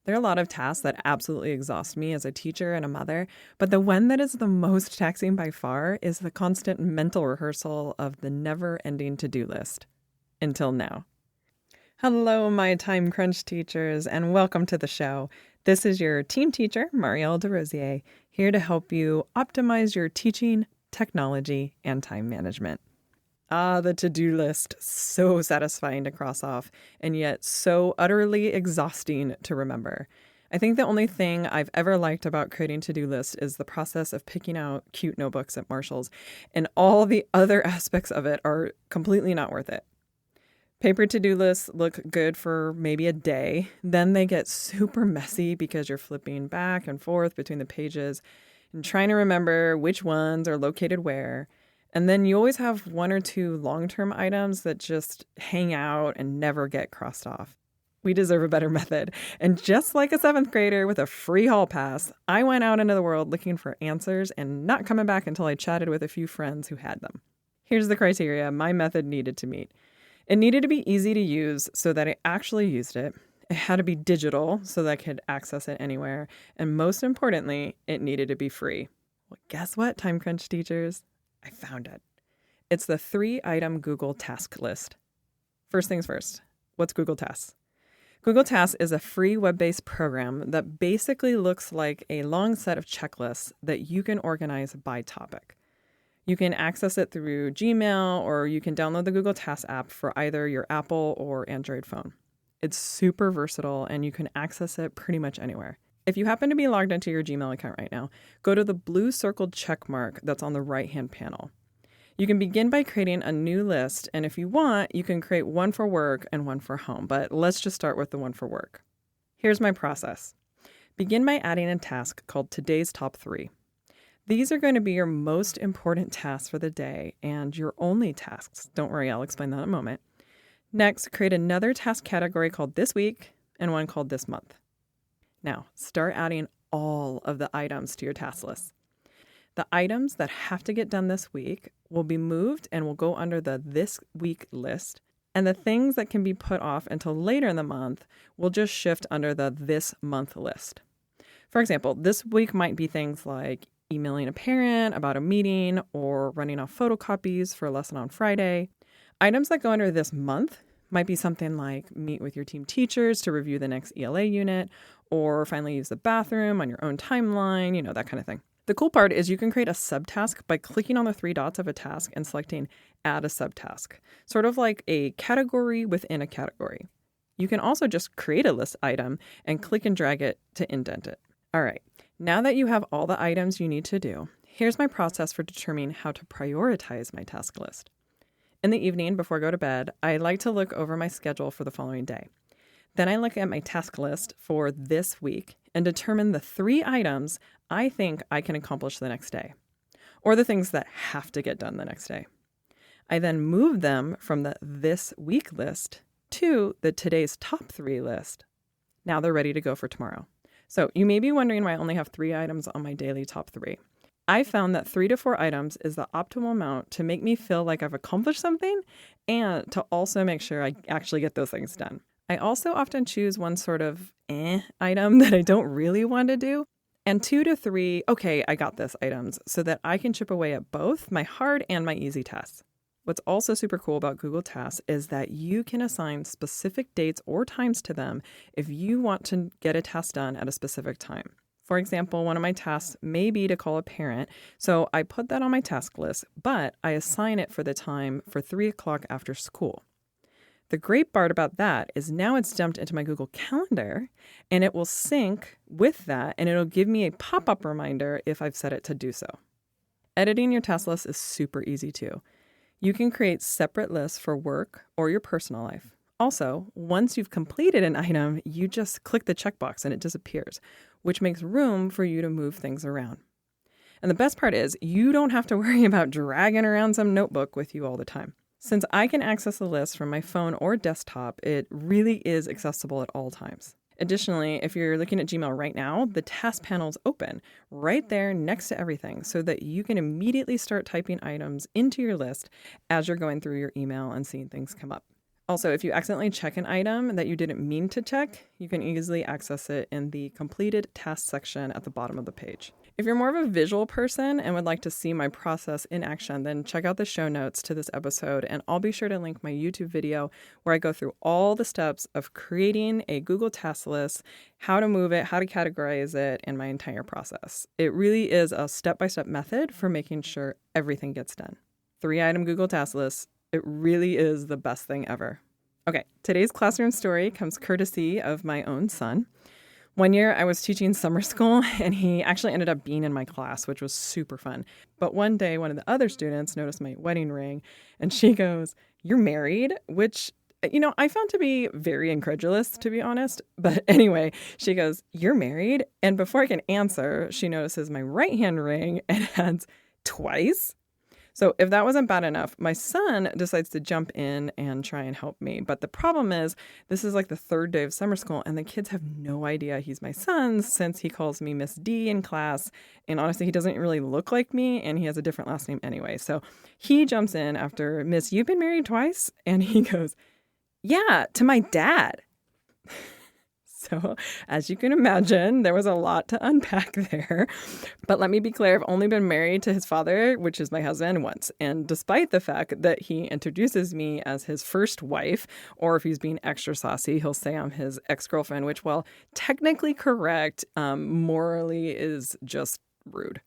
There are a lot of tasks that absolutely exhaust me as a teacher and a mother, but the one that is the most taxing by far is the constant mental rehearsal of the never-ending to-do list. Until now. Hello, my time crunch teachers, and welcome to the show. This is your team teacher, Marielle DeRosier, here to help you optimize your teaching, technology, and time management. The to-do list, so satisfying to cross off, and yet so utterly exhausting to remember. I think the only thing I've ever liked about creating to-do lists is the process of picking out cute notebooks at Marshall's, and all the other aspects of it are completely not worth it. Paper to-do lists look good for maybe a day, then they get super messy because you're flipping back and forth between the pages and trying to remember which ones are located where. And then you always have one or two long-term items that just hang out and never get crossed off. We deserve a better method. And just like a 7th grader with a free hall pass, I went out into the world looking for answers and not coming back until I chatted with a few friends who had them. Here's the criteria my method needed to meet. It needed to be easy to use so that I actually used it. It had to be digital so that I could access it anywhere. And most importantly, it needed to be free. Well, guess what, time crunch teachers? I found it. It's the 3-item Google task list. First things first, what's Google Tasks? Google Tasks is a free web-based program that basically looks like a long set of checklists that you can organize by topic. You can access it through Gmail, or you can download the Google Tasks app for either your Apple or Android phone. It's super versatile and you can access it pretty much anywhere. If you happen to be logged into your Gmail account right now, go to the blue circled check mark that's on the right-hand panel. You can begin by creating a new list, and if you want, you can create one for work and one for home, but let's just start with the one for work. Here's my process. Begin by adding a task called Today's Top 3. These are going to be your most important tasks for the day and your only tasks. Don't worry, I'll explain that in a moment. Next, create another task category called This Week and one called This Month. Now, start adding all of the items to your task list. The items that have to get done this week will be moved and will go under the This Week list, and the things that can be put off until later in the month will just shift under the This Month list. For example, this week might be things like emailing a parent about a meeting or running off photocopies for a lesson on Friday. Items that go under this month might be something like meet with your team teachers to review the next ELA unit, or finally use the bathroom on your own timeline, that kind of thing. The cool part is you can create a subtask by clicking on the 3 dots of a task and selecting Add a Subtask, sort of like a category within a category. You can also just create a list item and click and drag it to indent it. All right, now that you have all the items you need to do, here's my process for determining how to prioritize my task list. In the evening, before I go to bed, I like to look over my schedule for the following day. Then I look at my task list for this week and determine the 3 items I think I can accomplish the next day, or the things that have to get done the next day. I then move them from the This Week list to the Today's Top 3 list. Now they're ready to go for tomorrow. So you may be wondering why I only have 3 items on my daily top 3. I found that 3 to 4 items is the optimal amount to make me feel like I've accomplished something and to also make sure I actually get those things done. I also often choose one sort of item that I don't really want to do, and 2 to 3, okay, I got this items, so that I can chip away at both my hard and my easy tasks. What's also super cool about Google Tasks is that you can assign specific dates or times to them if you want to get a task done at a specific time. For example, one of my tasks may be to call a parent, so I put that on my task list, but I assign it for the time for 3 o'clock after school. The great part about that is now it's dumped into my Google Calendar, and it will sync with that, and it'll give me a pop-up reminder if I've set it to do so. Editing your task list is super easy too. You can create separate lists for work or your personal life. Also, once you've completed an item, you just click the checkbox and it disappears, which makes room for you to move things around. And the best part is you don't have to worry about dragging around some notebook with you all the time. Since I can access the list from my phone or desktop, it really is accessible at all times. Additionally, if you're looking at Gmail right now, the task panel is open right there next to everything so that you can immediately start typing items into your list as you're going through your email and seeing things come up. Also, if you accidentally check an item that you didn't mean to check, you can easily access it in the completed task section at the bottom of the page. If you're more of a visual person and would like to see my process in action, then check out the show notes to this episode, and I'll be sure to link my YouTube video where I go through all the steps of creating a Google task list, how to move it, how to categorize it, and my entire process. It really is a step-by-step method for making sure everything gets done. 3-item Google task list. It really is the best thing ever. Okay, today's classroom story comes courtesy of my own son. One year I was teaching summer school and he actually ended up being in my class, which was super fun. But one day, one of the other students noticed my wedding ring and she goes, "You're married?" Which, I found to be very incredulous, to be honest. But anyway, she goes, "You're married?" And before I can answer, she notices my right hand ring and adds, "Twice?" So if that wasn't bad enough, my son decides to jump in and try and help me. But the problem is, this is like the third day of summer school, and the kids have no idea he's my son since he calls me Miss D in class. And honestly, he doesn't really look like me, and he has a different last name anyway. So he jumps in after, "Miss, you've been married twice?" And he goes, "Yeah, to my dad." So, as you can imagine, there was a lot to unpack there. But let me be clear, I've only been married to his father, which is my husband, once. And despite the fact that he introduces me as his first wife, or if he's being extra saucy, he'll say I'm his ex-girlfriend, which, while technically correct, morally is just rude.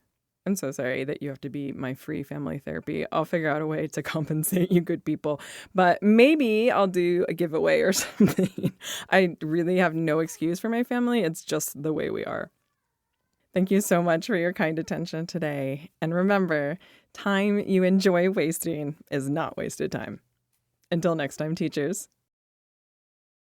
I'm so sorry that you have to be my free family therapy. I'll figure out a way to compensate you good people. But maybe I'll do a giveaway or something. I really have no excuse for my family. It's just the way we are. Thank you so much for your kind attention today. And remember, time you enjoy wasting is not wasted time. Until next time, teachers.